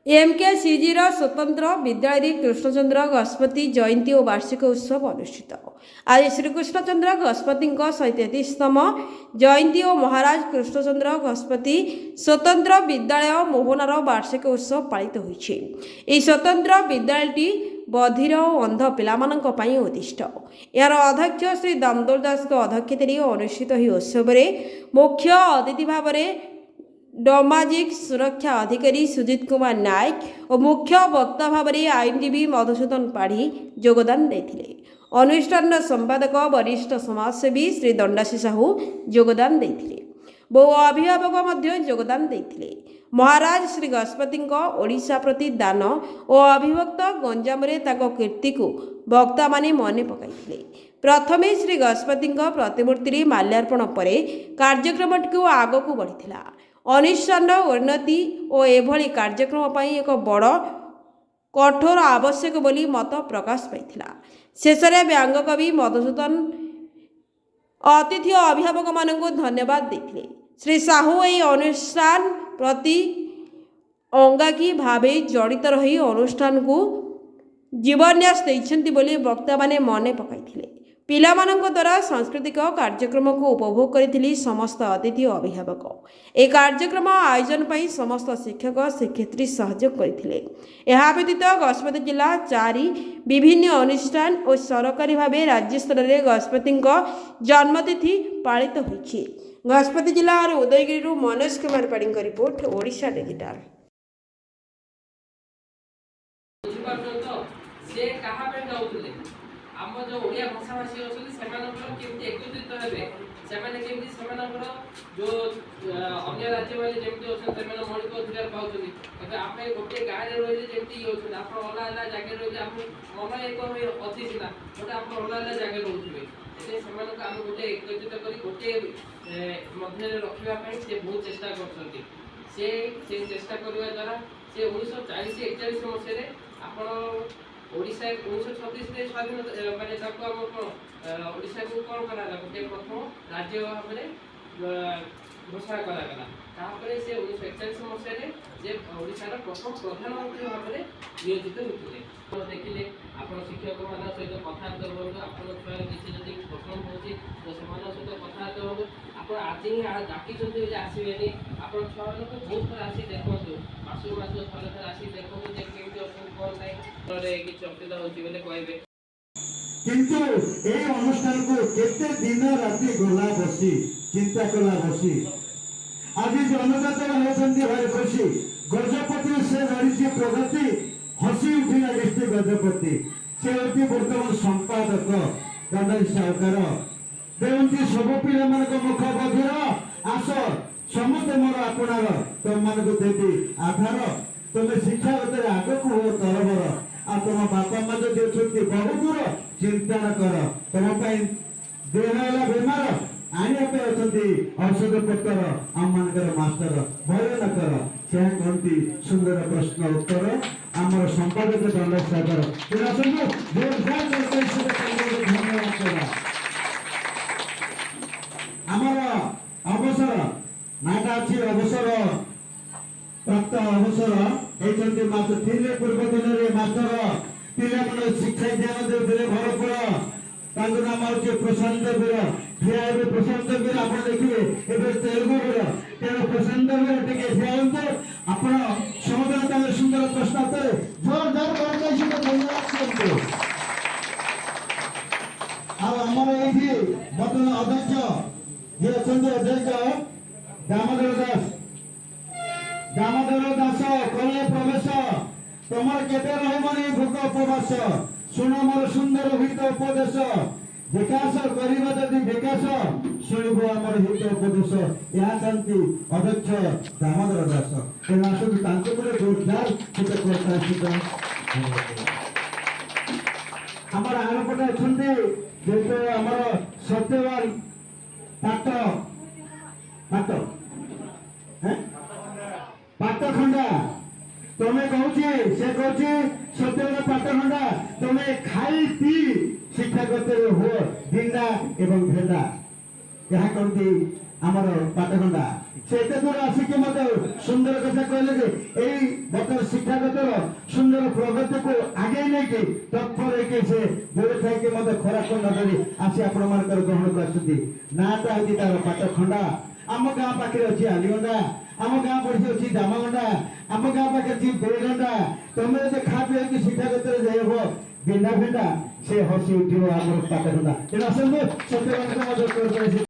MKCG स्वतंत्र विद्यालय कृष्णचंद्र गजपति जयंती और वार्षिक उत्सव अनुष्ठित। आज श्रीकृष्णचंद्र गजपति 133तम जयंती और महाराज कृष्णचंद्र गजपति स्वतंत्र विद्यालय मोहनार वार्षिक उत्सव पालित होइछि। एही स्वतंत्र विद्यालयटी बधिर और अंध पिलामानंक उद्दिष्ट। यार अध्यक्ष श्री दामोदर दास अध्यक्षतारे अनुष्ठित ही उत्सव मुख्य अतिथि भाव डोमाजिक सुरक्षा अधिकारी सुजित कुमार नायक और मुख्य वक्ता भाव आईनजीवी मधुसूदन पाढ़ी योगदान देथिले। अनुष्ठान संपादक वरिष्ठ समाजसेवी श्री दंडासी साहू योगदान देथिले। बहु अभिभावक मध्य योगदान देथिले। महाराज श्री गजपति ओडिशा प्रति दान और अभिभक्त गंजाम कीर्ति को वक्ता माने मने पकाइथिले। प्रथमे श्री गजपति प्रतिमूर्ति माल्यार्पण पर कार्यक्रम को आग को बढ़िथिला। अनुष्ठान उन्नति और एभली कार्यक्रम पई एक बड़ कठोर आवश्यक बोली मत प्रकाश पाइथिला। शेषरे व्यंग कवि मधुसूदन अतिथि और अभिभावक मानक धन्यवाद देथिले। श्री साहू एही अनुष्ठान प्रति अंगाकी भावे जड़ित रही अनुष्ठान को जीवन्यास देइछन्ति बोली वक्ता माने मने पकाइथिले। पिलामानंक द्वारा सांस्कृतिक कार्यक्रम को उपभोग करिथिली समस्त अतिथि और अभिभावक। ए कार्यक्रम आयोजन पई समस्त शिक्षक शिक्षयित्री सहयोग करिथिले। एहा व्यतीत गजपति जिला 4 विभिन्न अनुष्ठान और सरकारी भावे राज्य स्तर में गजपति जन्मतिथि पालित होइछि। गजपति जिला और उदयगिरी मनोज कुमार पाड़ी रिपोर्ट ओडिशा डिजिटल। आम जो ओडिया भाषाभाषी अच्छे एकत्रित हे जो अन्य राज्य वाले जमी अच्छे मौलिक अधिकार पाँच आम गोटे गाँव में रही जमी आप अलग अलग जगह रही मन एक अच्छी सीना गोटे आप अलग अलग जगह रोचे आम गोटे एकत्रित कर गोटे मध्य रखापी से बहुत चेष्टा कर चेष्टा करने द्वारा से 1940-41 मसीह आप ओडिशा 1936 स्वाधीन माने ओडिशा को कौन करा गोटे प्रथम राज्य भाव में घोषणा करागला। तापर से 1941 मसीह जे ओडिशार प्रथम प्रधानमंत्री भाव में नियोजित होते। तो देखिले आप शिक्षक मान सहित कथबार्ता हूँ आप छुआ किसी जब प्रश्न होती तो से सहित कथबार्ता हूँ आप आज ही डाकी आसबे आप छुआ मान बहुत थर आसी देखो मासू मास थे थे आसी देखो कमी अच्छे कौन नहीं किसी असुविधा होने कहे किंतु ए अनुष्ठान को केते दिन राति गला बसी चिंता कला बसी आज जनजातर होती भाई खुशी गजपति से रही प्रगति हसी उठिला डिस्ट्रिक्ट गजपति से होती बर्तमान संपादक दंडासी साहूकार देखते सब पिला मुख बधिर आस समस्त मोर आपणार तुम मान देवी आधार तुम्हें शिक्षागत आग को हो तरबर आ तुम बापा माँ जो अच्छे बहुत दूर चिंता न कर तुम देह बेमार आने औषध पत्र आम मान मास्टर भय न कर से कहती सुंदर प्रश्न उत्तर आम संपादक दंडासी सागर धन्यवाद आमर अवसर नाटा अच्छी अवसर प्राप्त अवसर होती मात्र थे पूर्व दिन में मास्टर पिला शिक्षा ध्यान देते भरपूर नाम हूँ प्रशांत वीर ठिया प्रशांत वीर आप देखिए ए तेलुगु वीर तेणु प्रशांत वीर टे ठिया आप समाधान सुंदर प्रश्न जोर जोर आमर ये बर्तमान अध्यक्ष ये अच्छा अध्यक्ष दामोदर दास कले प्रवेश तुम केते रही भोक उपवास शुण मोर सुंदर हित उपदेश विकास करवा जदि विकास शुणव आमर हित उपदेश यह कहती अध्यक्ष दामोदर दास तेना जोरदार आमर आरपटे अच्छा जेहतु आमर सत्यवान पाट पाट पाटखंडा तुम्हें कहूँ से कहूँ सत्यवान पाटखंडा तुम्हें खाई पी शिक्षागत हो भिंडा एवं भेंडा यह कहती आमर पाटखंडा से दूर आसिक मत सुंदर कथा कहले তার শিক্ষাগতর সুন্দর প্রগতিକୁ ଆଗେଇ ନେଇକି ତତ୍ପର ହେଇକି ସେ ଦୂରେ ଥାଇକି ମଧ୍ୟ ଖରାପ ନ ଧରି ଆସି ଆପଣମାନଙ୍କର ଗ୍ରହଣ କରିଛନ୍ତି ନାଁଟା ହେଉଛି ତାର ପାଟଖଣ୍ଡା ଆମ ଗାଁ ପାଖରେ ଅଛି ଆଲିଗଣ୍ଡା ଆମ ଗାଁ ପଡ଼ିଛି ଅଛି ଦାମଗଣ୍ଡା ଆମ ଗାଁ ପାଖରେ ଅଛି ବେଲଗଣ୍ଡା ତମେ ଯଦି ଖା ପିଇକି ଶିକ୍ଷାଗତରେ ଯାଇବ ବିନା ଭେଣ୍ଡା ସେ ହସି ଉଠିବ ଆମର ପାଟଖଣ୍ଡା ତେଣୁ ଆସନ୍ତୁ ସତ୍ୟବାନଙ୍କ ମଧ୍ୟ